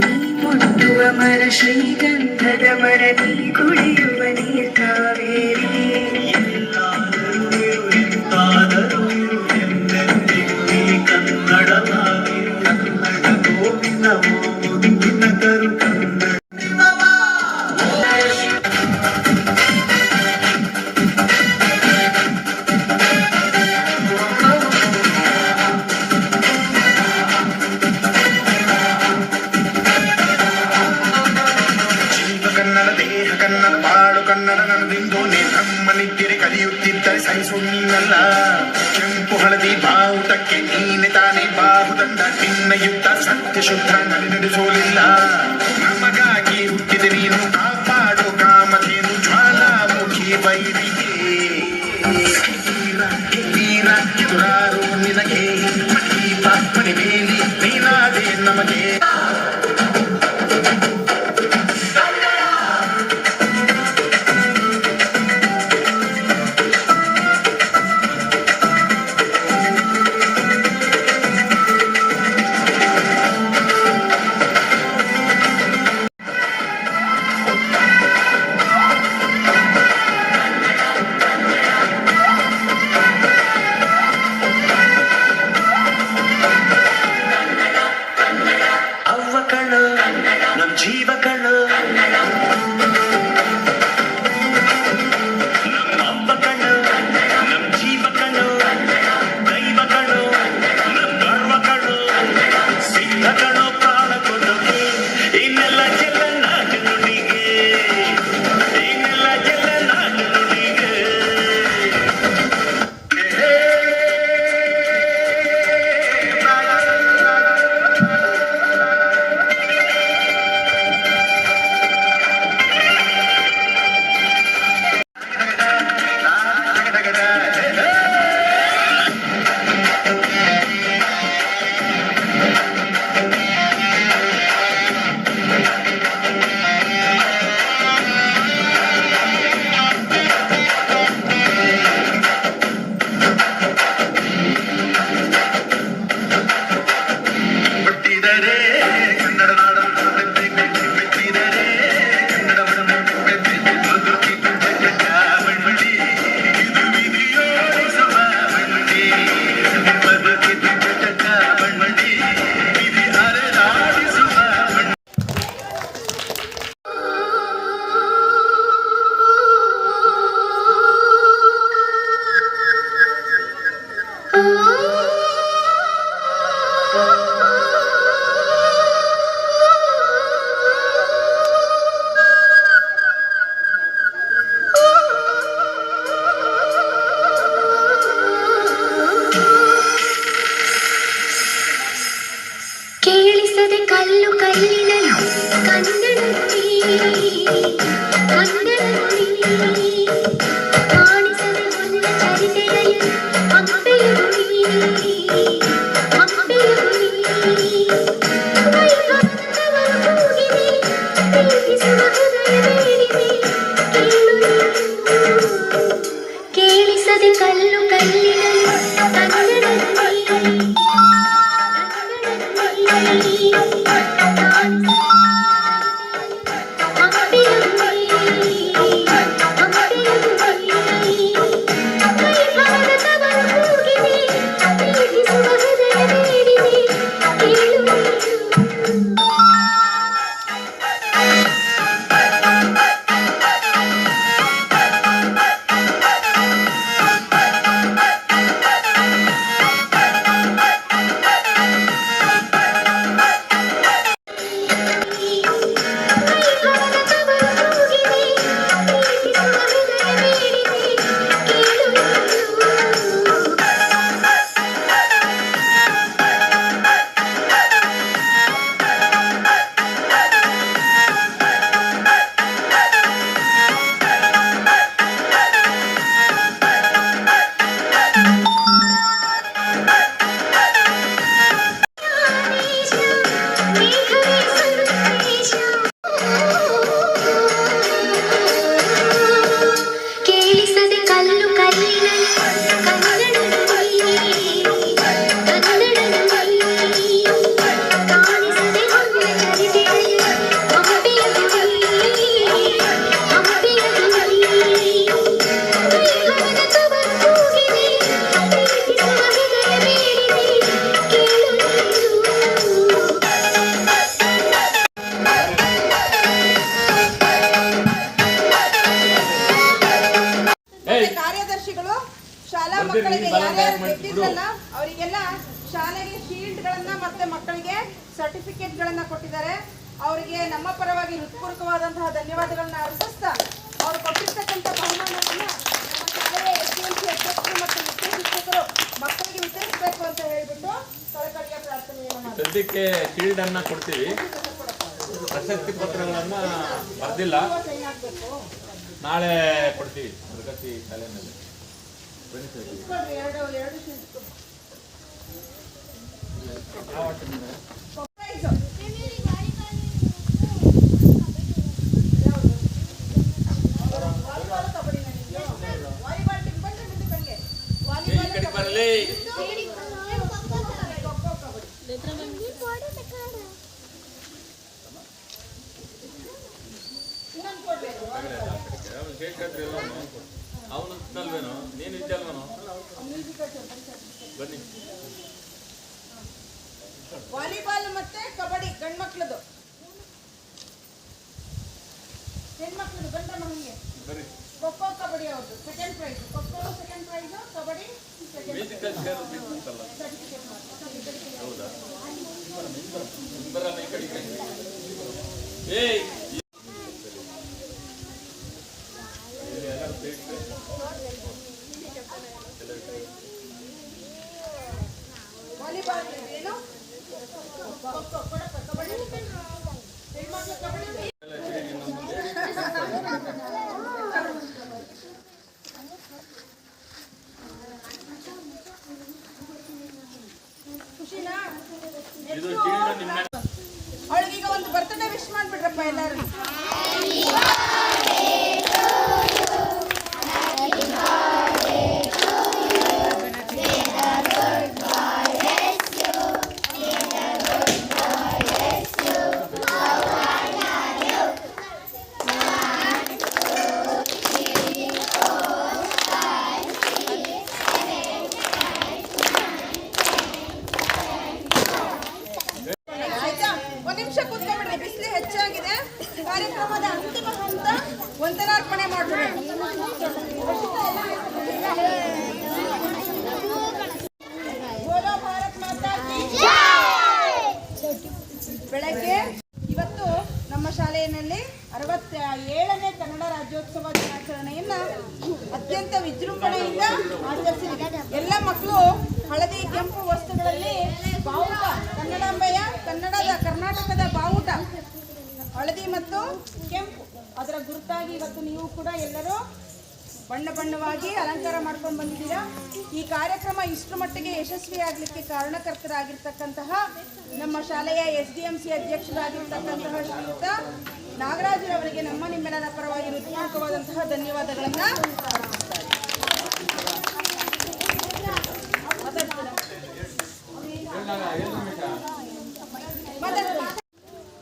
ನೀ ಮುಟ್ಟುವ ಮರ ಶ್ರೀಗಂಧದ ಮರ, ನೀ ಕುಡಿಯುವ ನೀರ್ ಕಾವೇರಿ. ಎಲ್ಲಾದರೂ ಕನ್ನಡವಾಗಿ ಕನ್ನಡ ಗೋವಿನ ಮುಂದಿನ ಕರು ಕನ್ನಡ. ಕನ್ನಡ ಬಾಳು ಕನ್ನಡ ನನ್ನದಿಂದು ನೀ ಬ್ರಹ್ಮನಿದ್ದರೆ ಕಲಿಯುತ್ತಿದ್ದರೆ ಸಹಿಸು ನೀನಲ್ಲ. ಕೆಂಪು ಕೆಂಪು ಹಳದಿ ಬಾವುಟಕ್ಕೆ ನೀನೆ ತಾನೇ ಬಾಹುದಂಡ ಭಿನ್ನಯುಕ್ತ ಸತ್ಯ ಶುದ್ಧ ನಡೆಸೋಲಿಲ್ಲ ನಮಗಾಗಿ ಹುಟ್ಟಿದ ನೀನು ಕಾಪಾಡೋ ಕಾಮಧೇನು ಜ್ವಾಲಾಮುಖಿ ವೈರಿಗೆ ವೀರ ಎದುರಾರು ನಿನಗೆ ಮನೆ ಬೇಲಿ ನೀನಾದೆ ನಮಗೆ ಜೀವ ಕಣ್ಣು ನಮ್ಮಪ್ಪ ಕಣ್ಣು ನಮ್ ಜೀವ ಕಣ್ಣು ದೈವ ಕಣ್ಣು ನಮ್ ಗರ್ವ ಕಣ್ಣು ಸಿದ್ಧ ಕಣ್ಣು ಪ್ರಾಣ ಕೊಡುಗೆ ಇನ್ನೆಲ್ಲ ಚೆಲ್ಲ ನಾಡು ನುಡಿಗೆ ಇನ್ನೆಲ್ಲ ಚೆಲ್ಲ ನಾಡು ನುಡಿಗೆ ಕೇಳಿಸದೆ ಕಲ್ಲು ಕಲ್ಲಿನಲ್ಲಿ ಕನ್ನಡದಲ್ಲಿ ಕಾಣಿಸದೆ ಒಂದು ಚರಿತೆಯಲ್ಲಿ ಹಂಪೆಯು ಕೇಳಿಸದೆ ಕಲ್ಲು ಕಲ್ಲಿನಲ್ಲಿ ಕಾರ್ಯದರ್ಶಿಗಳು ಶಾಲಾ ಮಕ್ಕಳಿಗೆ ಯಾರ್ಯಾರು ಗೆದ್ದಿದ್ರಲ್ಲ ಅವರಿಗೆಲ್ಲ ಶಾಲೆಗೆ ಶೀಲ್ಡ್ಗಳನ್ನ ಮತ್ತೆ ಮಕ್ಕಳಿಗೆ ಸರ್ಟಿಫಿಕೇಟ್ಗಳನ್ನ ಕೊಟ್ಟಿದ್ದಾರೆ. ಅವರಿಗೆ ನಮ್ಮ ಪರವಾಗಿ ಹೃತ್ಪೂರ್ವಕವಾದಂತಹ ಧನ್ಯವಾದಗಳನ್ನ ಅರ್ಪಿಸ್ತಾ ಅವರು ಕೊಟ್ಟಿರ್ತಕ್ಕಂಥ ಬಹುಮಾನವನ್ನ ನಮ್ಮ ಶಾಲೆಯ ಶಾಲೆಯ SDMC ಅಧ್ಯಕ್ಷರು ಮತ್ತು ಮುಖ್ಯ ಶಿಕ್ಷಕರು ಮಕ್ಕಳಿಗೆ ವಿತರಿಸಬೇಕು ಅಂತ ಹೇಳ್ಬಿಟ್ಟು ಕಳಕಳಿಯ ಪ್ರಾರ್ಥನೆಯನ್ನು ಮಾಡ್ತಾರೆ. ಸದ್ಯಕ್ಕೆ ಶೀಲ್ಡ್ ಅನ್ನ ಕೊಡ್ತೀವಿ. ಪ್ರಶಸ್ತಿ ಪತ್ರಗಳನ್ನ ಬರ್ದಿಲ್ಲ, ನಾಳೆ ಕೊಡ್ತೀವಿ ಪ್ರಗತಿ ಶಾಲೆಯಲ್ಲಿ. ಎರಡು ಬರಲಿ. ಅವನು ಅಲ್ವೇನೋ, ನೀನು ಇದ್ದಲ್ವೇನೋ, ಬನ್ನಿ. ವಾಲಿಬಾಲ್ ಮತ್ತೆ ಕಬಡ್ಡಿ ಗಂಡ್ಮಕ್ಳದು, ಹೆಣ್ಮಕ್ಳದು ಗಂಡ ಮಗನಿಗೆ. ಖೋಖೋ ಕಬಡ್ಡಿ ಅವ್ರದ್ದು second prize, kho kho second prize, kabaddi musical chair ಬಿಟ್ಟಿತ್ತಲ್ಲ. ಹೌದಾ? ಬರಲ್ಲ ಈ ಕಡೆಗೆ. ಏಯ್ ವಾಲಿಬಾಲ್ ಏನು ಖೋಖೋ ಕೊಡಪ್ಪ, ಕಬಡ್ಡಿ ಹೆಣ್ಮಕ್ಳು ಕಬಡ್ಡಿ. ಖುಷಿನಾ? ಅವಳಿಗೀಗ ಒಂದು ಬರ್ತ್ಡೇ ವಿಶ್ ಮಾಡ್ಬಿಡ್ರಪ್ಪ ಎಲ್ಲರೂ. ಒಂದ್ ನಿಮಿಷ ಕೂತ್ಕೊಂಡ್ಬಿಡ್ರಿ, ಬಿಸಿಲು ಹೆಚ್ಚಾಗಿದೆ. ಕಾರ್ಯಕ್ರಮದ ಅಂತಿಮ ಹಂತ ವಂದನಾರ್ಪಣೆ ಮಾಡ್ಬಿಡ್ರಿ. ಬೋಲೋ ಭಾರತ್ ಮಾತಾ ಕೀ ಜೈ. ಬೆಳಗ್ಗೆ ಇವತ್ತು ನಮ್ಮ ಶಾಲೆಯಲ್ಲಿ 67ನೇ ಕನ್ನಡ ರಾಜ್ಯೋತ್ಸವ ದಿನಾಚರಣೆಯನ್ನ ಅತ್ಯಂತ ವಿಜೃಂಭಣೆಯಿಂದ ಆಚರಿಸಿದೆ. ಎಲ್ಲ ಮಕ್ಕಳು ಹಳದಿ ಕೆಂಪು ವಸ್ತುಗಳಲ್ಲಿ ಬಾವುಟ, ಕನ್ನಡಾಂಬೆಯ ಕರ್ನಾಟಕದ ಬಾವುಟ ಹಳದಿ ಮತ್ತು ಕೆಂಪು ಅದರ ಗುರುತಾಗಿ ಇವತ್ತು ನೀವು ಕೂಡ ಎಲ್ಲರೂ ಬಣ್ಣ ಬಣ್ಣವಾಗಿ ಅಲಂಕಾರ ಮಾಡ್ಕೊಂಡು ಬಂದಿದ್ದೀರಾ. ಈ ಕಾರ್ಯಕ್ರಮ ಇಷ್ಟು ಮಟ್ಟಿಗೆ ಯಶಸ್ವಿಯಾಗಲಿಕ್ಕೆ ಕಾರಣಕರ್ತರಾಗಿರ್ತಕ್ಕಂತಹ ನಮ್ಮ ಶಾಲೆಯ SDMC ಅಧ್ಯಕ್ಷರಾಗಿರ್ತಕ್ಕಂತಹ ಶ್ರೀಯುತ ನಾಗರಾಜರವರಿಗೆ ನಿಮ್ಮೆಲ್ಲರ ಪರವಾಗಿ ಹೃತ್ಪೂರ್ವಕವಾದಂತಹ ಧನ್ಯವಾದಗಳನ್ನು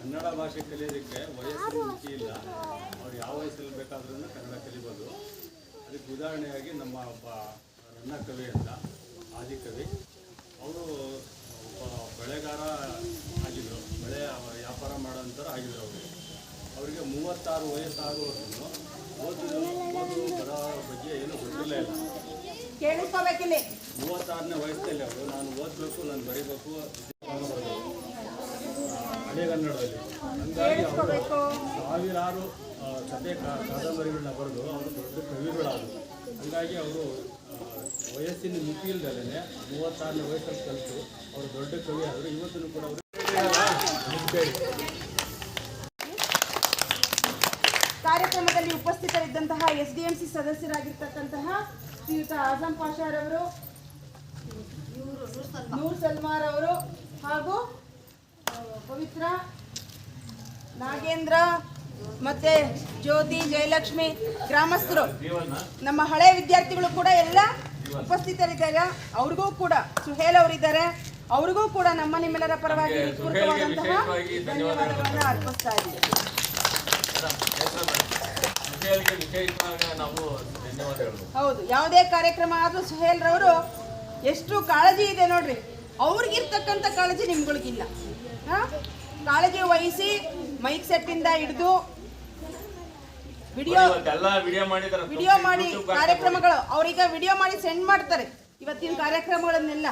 ಕನ್ನಡ ಭಾಷೆ ಕಲಿಯೋದಕ್ಕೆ ವಯಸ್ಸಿನ ಮಿತಿ ಇಲ್ಲ. ಅವ್ರು ಯಾವ ವಯಸ್ಸಲ್ಲಿ ಬೇಕಾದ್ರೂ ಕನ್ನಡ ಕಲಿಬೋದು. ಅದಕ್ಕೆ ಉದಾಹರಣೆಯಾಗಿ ನಮ್ಮ ಒಬ್ಬ ನನ್ನ ಕವಿ ಅಂತ ಆದಿಕವಿ, ಅವರು ಒಬ್ಬ ಬೆಳೆಗಾರ ಆಗಿದ್ದರು, ಬೆಳೆ ವ್ಯಾಪಾರ ಮಾಡೋಂಥವ್ರು ಆಗಿದ್ರು. ಅವರಿಗೆ 36 ವಯಸ್ಸಾಗುವಷ್ಟು ಓದು ಬರೋ ಬಗ್ಗೆ ಏನೂ ಗೊತ್ತಿಲ್ಲ ಇಲ್ಲ. ಕೇಳಿಸ್ಕೋಬೇಕಿಲ್ಲ. 36ನೇ ವಯಸ್ಸಲ್ಲಿ ಅವರು ನಾನು ಓದಬೇಕು, ನಾನು ಬರೀಬೇಕು ಹಳೆಗನ್ನಡದಲ್ಲಿ. ಹಂಗಾಗಿ ಅವರು ಸಾವಿರಾರು ಕಥೆ ಕಾದಂಬರಿಗಳನ್ನ ಬರೆದು ಅವರು ದೊಡ್ಡ ಕವಿಗಳಾದರು. ಹಾಗಾಗಿ ಅವರು ವಯಸ್ಸಿನ ಮಿತಿ ಇಲ್ದಲೇ 36ನೇ ವಯಸ್ಸಲ್ಲಿ ಕಲಿತು ಅವರು ದೊಡ್ಡ ಕವಿ ಆದರು. ಇವತ್ತೂ ಕೂಡ ಅವರು ಕಾರ್ಯಕ್ರಮದಲ್ಲಿ ಉಪಸ್ಥಿತರಿದ್ದಂತಹ SDMC ಸದಸ್ಯರಾಗಿರ್ತಕ್ಕಂತಹ ಶ್ರೀಯುತ ಆಜಂ ಪಾಷಾರವರು, ನೂರ್ ಸಲ್ಮಾರ್ ಅವರು ಹಾಗೂ ಪವಿತ್ರ, ನಾಗೇಂದ್ರ ಮತ್ತೆ ಜ್ಯೋತಿ, ಜಯಲಕ್ಷ್ಮಿ, ಗ್ರಾಮಸ್ಥರು, ನಮ್ಮ ಹಳೆ ವಿದ್ಯಾರ್ಥಿಗಳು ಕೂಡ ಎಲ್ಲ ಉಪಸ್ಥಿತರಿದ್ದಾರೆ. ಅವ್ರಿಗೂ ಕೂಡ ಸುಹೇಲ್ ಅವರಿದ್ದಾರೆ, ಅವ್ರಿಗೂ ಕೂಡ ನಿಮ್ಮೆಲ್ಲರ ಪರವಾಗಿ ಪೂರ್ವಕವಾದಂತಹ ಧನ್ಯವಾದಗಳನ್ನು ಅರ್ಪಿಸ್ತಾ ಇದ್ದೀವಿ. ಹೌದು, ಯಾವುದೇ ಕಾರ್ಯಕ್ರಮ ಆದ್ರೂ ಸುಹೇಲ್ ರವರು ಎಷ್ಟು ಕಾಳಜಿ ಇದೆ ನೋಡ್ರಿ. ಅವ್ರಿಗಿರ್ತಕ್ಕಂಥ ಕಾಳಜಿ ನಿಮ್ಗಳಿಗಿಲ್ಲ. ಕಾಳಜಿ ವಹಿಸಿ ಮೈಕ್ ಸೆಟ್ ಇಂದ ಹಿಡಿದು ವಿಡಿಯೋ ಮಾಡಿ ಕಾರ್ಯಕ್ರಮಗಳು ಅವ್ರೀಗ ವಿಡಿಯೋ ಮಾಡಿ ಸೆಂಡ್ ಮಾಡ್ತಾರೆ. ಇವತ್ತಿನ ಕಾರ್ಯಕ್ರಮಗಳನ್ನೆಲ್ಲ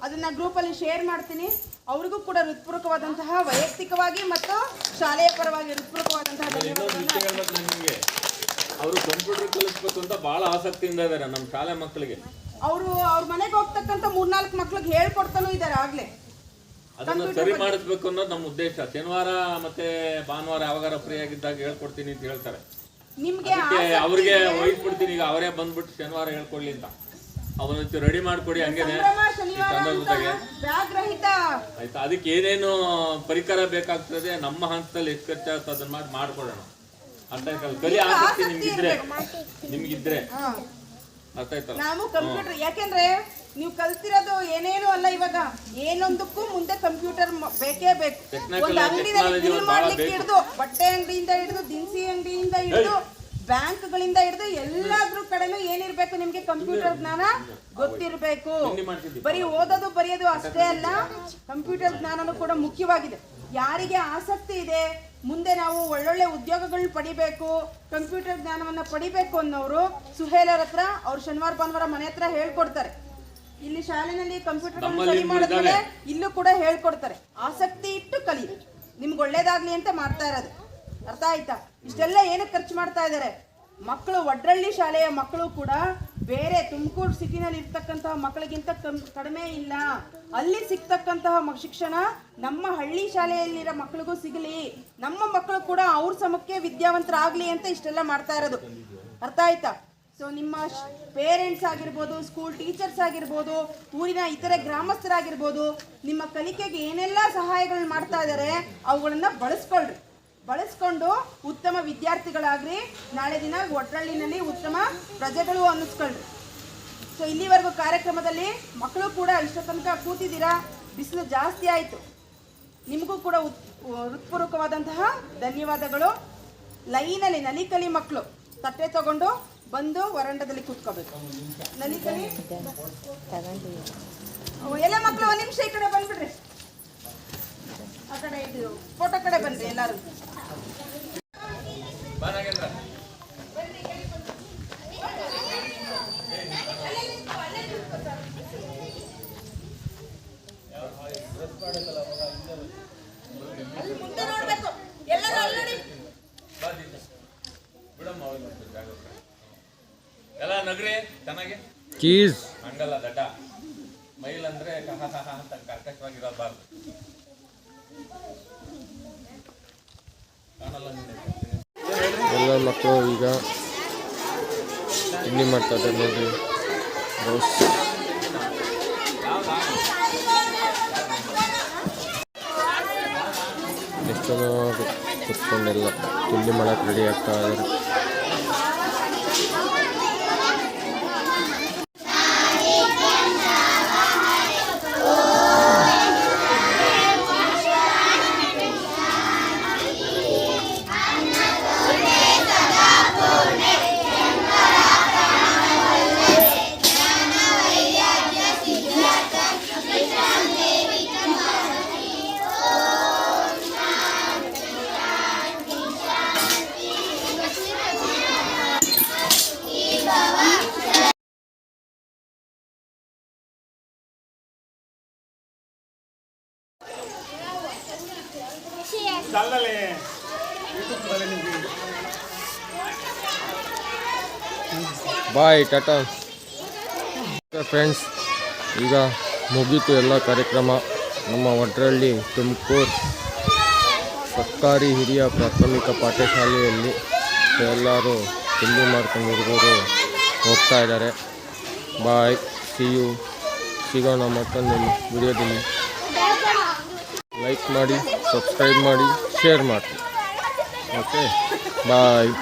ಅದನ್ನ ಗ್ರೂಪಲ್ಲಿ ಶೇರ್ ಮಾಡ್ತೀನಿ. ಅವ್ರಿಗೂ ಕೂಡ ಹೃತ್ಪೂರ್ವಕವಾದಂತಹ ವೈಯಕ್ತಿಕವಾಗಿ ಮತ್ತು ಶಾಲೆಯ ಪರವಾಗಿ ಹೃತ್ಪೂರ್ವಕವಾದಂತಹ ಧನ್ಯವಾದಗಳನ್ನು. ಅವರು ಕಂಪ್ಯೂಟರ್ ಕಲಿಸ್ಬೇಕು ಅಂತ ಬಹಳ ಆಸಕ್ತಿಯಿಂದ ಇದ್ದಾರೆ ನಮ್ಮ ಶಾಲೆ ಮಕ್ಕಳಿಗೆ. ಅವರು ಅವ್ರ ಮನೆಗೆ ಹೋಗ್ತಕ್ಕಂಥ 3-4 ಮಕ್ಳಿಗೆ ಹೇಳ್ಕೊಡ್ತಾನೂ ಇದ್ದಾರೆ ಆಗ್ಲೇ. ಅದನ್ನು ಸರಿ ಮಾಡಿಸ್ಬೇಕು ಅನ್ನೋದು ನಮ್ಮ ಉದ್ದೇಶ. ಶನಿವಾರ ಮತ್ತೆ ಭಾನುವಾರ ಯಾವಾಗಾರ ಫ್ರೀ ಆಗಿದ್ದಾಗ ಹೇಳ್ಕೊಡ್ತೀನಿ ಅಂತ ಹೇಳ್ತಾರೆ. ನಿಮ್ಗೆ ಅವ್ರಿಗೆ ವಹಿಸ್ಬಿಡ್ತೀನಿ, ಈಗ ಅವರೇ ಬಂದ್ಬಿಟ್ಟು ಶನಿವಾರ ಹೇಳ್ಕೊಡ್ಲಿ ಅಂತ. ಅವನಂತೂ ರೆಡಿ ಮಾಡ್ಕೊಡಿ ಹಂಗೇನೆ ಆಯ್ತಾ. ಅದಕ್ಕೆ ಏನೇನು ಪರಿಕರ ಬೇಕಾಗ್ತದೆ, ನಮ್ಮ ಹಂತದಲ್ಲಿ ಎಷ್ಟು ಖರ್ಚಾಗ್ತದೆ ಅದನ್ನ ಮಾಡ್ಕೊಡೋಣ. ಅರ್ಥ ಆಯ್ತಲ್ಲ? ಕಲಿ ಆಸಕ್ತಿ ನಿಮ್ಗಿದ್ರೆ ಅರ್ಥ ಆಯ್ತಲ್ಲ? ನಾವು ಕಂಪ್ಯೂಟರ್ ಯಾಕೆಂದ್ರೆ ನೀವು ಕಲ್ತಿರೋದು ಏನೇನು ಅಲ್ಲ, ಇವಾಗ ಏನೊಂದಕ್ಕೂ ಮುಂದೆ ಕಂಪ್ಯೂಟರ್ ಬೇಕೇ ಬೇಕು. ಒಂದು ಅಂಗಡಿನಲ್ಲಿ ಬಿಲ್ ಮಾಡ್ಲಿಕ್ಕೆ ಹಿಡಿದು, ಬಟ್ಟೆ ಅಂಗಡಿಯಿಂದ ಹಿಡಿದು, ದಿನಸಿ ಅಂಗಡಿಯಿಂದ ಹಿಡಿದು, ಬ್ಯಾಂಕ್ಗಳಿಂದ ಹಿಡಿದು ಎಲ್ಲಾದ್ರೂ ಕಡೆನೂ ಏನಿರ್ಬೇಕು, ನಿಮ್ಗೆ ಕಂಪ್ಯೂಟರ್ ಜ್ಞಾನ ಗೊತ್ತಿರಬೇಕು. ಬರೀ ಓದೋದು ಬರೆಯೋದು ಅಷ್ಟೇ ಅಲ್ಲ, ಕಂಪ್ಯೂಟರ್ ಜ್ಞಾನನೂ ಕೂಡ ಮುಖ್ಯವಾಗಿದೆ. ಯಾರಿಗೆ ಆಸಕ್ತಿ ಇದೆ, ಮುಂದೆ ನಾವು ಒಳ್ಳೊಳ್ಳೆ ಉದ್ಯೋಗಗಳನ್ನ ಪಡಿಬೇಕು, ಕಂಪ್ಯೂಟರ್ ಜ್ಞಾನವನ್ನ ಪಡಿಬೇಕು ಅನ್ನೋರು ಸುಹೇಲರ್ ಹತ್ರ ಅವ್ರು ಶನಿವಾರ ಭಾನುವಾರ ಮನೆ ಹತ್ರ ಹೇಳ್ಕೊಡ್ತಾರೆ. ಇಲ್ಲಿ ಶಾಲೆನಲ್ಲಿ ಕಂಪ್ಯೂಟರ್ ಸ್ಟಡಿ ಮಾಡಿದ್ಮೇಲೆ ಇಲ್ಲೂ ಕೂಡ ಹೇಳ್ಕೊಡ್ತಾರೆ. ಆಸಕ್ತಿ ಇಟ್ಟು ಕಲಿ, ನಿಮ್ಗೆ ಒಳ್ಳೇದಾಗ್ಲಿ ಅಂತ ಮಾಡ್ತಾ ಇರೋದು. ಅರ್ಥ ಆಯ್ತಾ? ಇಷ್ಟೆಲ್ಲ ಏನಕ್ಕೆ ಖರ್ಚು ಮಾಡ್ತಾ ಇದ್ದಾರೆ ಮಕ್ಕಳು? ವಡ್ರಳ್ಳಿ ಶಾಲೆಯ ಮಕ್ಕಳು ಕೂಡ ಬೇರೆ ತುಮಕೂರು ಸಿಟಿನಲ್ಲಿ ಇರ್ತಕ್ಕಂತಹ ಮಕ್ಕಳಿಗಿಂತ ಕಡಿಮೆ ಇಲ್ಲ. ಅಲ್ಲಿ ಸಿಗ್ತಕ್ಕಂತಹ ಶಿಕ್ಷಣ ನಮ್ಮ ಹಳ್ಳಿ ಶಾಲೆಯಲ್ಲಿರೋ ಮಕ್ಕಳಿಗೂ ಸಿಗಲಿ, ನಮ್ಮ ಮಕ್ಕಳು ಕೂಡ ಅವ್ರ ಸಮಕ್ಕೆ ವಿದ್ಯಾವಂತರಾಗ್ಲಿ ಅಂತ ಇಷ್ಟೆಲ್ಲ ಮಾಡ್ತಾ ಇರೋದು. ಅರ್ಥ ಆಯ್ತಾ? ಸೊ ನಿಮ್ಮ ಪೇರೆಂಟ್ಸ್ ಆಗಿರ್ಬೋದು, ಸ್ಕೂಲ್ ಟೀಚರ್ಸ್ ಆಗಿರ್ಬೋದು, ಊರಿನ ಇತರೆ ಗ್ರಾಮಸ್ಥರಾಗಿರ್ಬೋದು, ನಿಮ್ಮ ಕಲಿಕೆಗೆ ಏನೆಲ್ಲ ಸಹಾಯಗಳನ್ನ ಮಾಡ್ತಾ ಇದ್ದಾರೆ ಅವುಗಳನ್ನ ಬಳಸ್ಕೊಂಡು ಉತ್ತಮ ವಿದ್ಯಾರ್ಥಿಗಳಾಗ್ರಿ. ನಾಳೆ ದಿನ ಒಟ್ರಳ್ಳಿನಲ್ಲಿ ಉತ್ತಮ ಪ್ರಜೆಗಳು ಅನ್ನಿಸ್ಕೊಳ್ರಿ. ಸೊ ಇಲ್ಲಿವರೆಗೂ ಕಾರ್ಯಕ್ರಮದಲ್ಲಿ ಮಕ್ಕಳು ಕೂಡ ಇಷ್ಟ ತನಕ ಕೂತಿದ್ದೀರಾ. ಬಿಸಿಲು ಜಾಸ್ತಿ ಆಯಿತು, ನಿಮಗೂ ಕೂಡ ಹೃತ್ಪೂರ್ವಕವಾದಂತಹ ಧನ್ಯವಾದಗಳು. ಲೈನಲ್ಲಿ ನಲಿಕಲಿ ಮಕ್ಕಳು ತಟ್ಟೆ ತಗೊಂಡು ಬಂದು ವರಂಡದಲ್ಲಿ ಕೂತ್ಕೋಬೇಕು. ನಲಿಕಲಿ ಎಲ್ಲ ಮಕ್ಕಳು ಒಂದು ನಿಮಿಷ ಈ ಕಡೆ ಬಂದ್ಬಿಡ್ರಿ, ಆ ಕಡೆ ಇದು ಫೋಟೋ ಕಡೆ ಬನ್ರಿ ಎಲ್ಲರೂ. ಮುಂದೆ ನೋಡ್ಬೇಕು ಎಲ್ಲರೂ ಅಲ್ಲಿ ಎಲ್ಲ ನಗರಿ ಚೆನ್ನಾಗಿ ಚೀಸ್ ಹಂಗಲ್ಲ ದಡ್ಡ ಮೈಲ್ ಅಂದ್ರೆ ಅಂತ ಕರ್ಕಶವಾಗಿರಬಾರ್ದು. ಎಲ್ಲ ಮಕ್ಕಳು ಈಗ ತಿಂಡಿ ಮಾಡ್ತಾ ಇದ್ದಾರೆ ನೋಡ್ರಿ. ರೋಸ್ ಎಷ್ಟು ಚೆನ್ನಾಗಿ ಕುತ್ಕೊಂಡೆಲ್ಲ ತಿಂಡಿ ಮಾಡಕ್ಕೆ ರೆಡಿ ಆಗ್ತಾ ಇದ್ದಾರೆ. ಬಾಯ್ ಟಾಟಾ ಫ್ರೆಂಡ್ಸ್. ಈಗ ಮುಗೀತು ಎಲ್ಲ ಕಾರ್ಯಕ್ರಮ. ನಮ್ಮ ವಡ್ರಳ್ಳಿ ತುಮಕೂರು ಸರ್ಕಾರಿ ಹಿರಿಯ ಪ್ರಾಥಮಿಕ ಪಾಠಶಾಲೆಯಲ್ಲಿ ಎಲ್ಲರೂ ತಿಂಡಿ ಮಾಡ್ಕೊಂಡು ಹುಡುಗರು ಹೋಗ್ತಾ ಇದ್ದಾರೆ. ಬಾಯ್, ಸಿಗೋಣ ಮತ್ತೊಂದು ವಿಡಿಯೋದಲ್ಲಿ. ಲೈಕ್ ಮಾಡಿ, ಸಬ್ಸ್ಕ್ರೈಬ್ ಮಾಡಿ, ಶೇರ್ ಮಾಡಿ. ಓಕೆ ಬಾಯ್.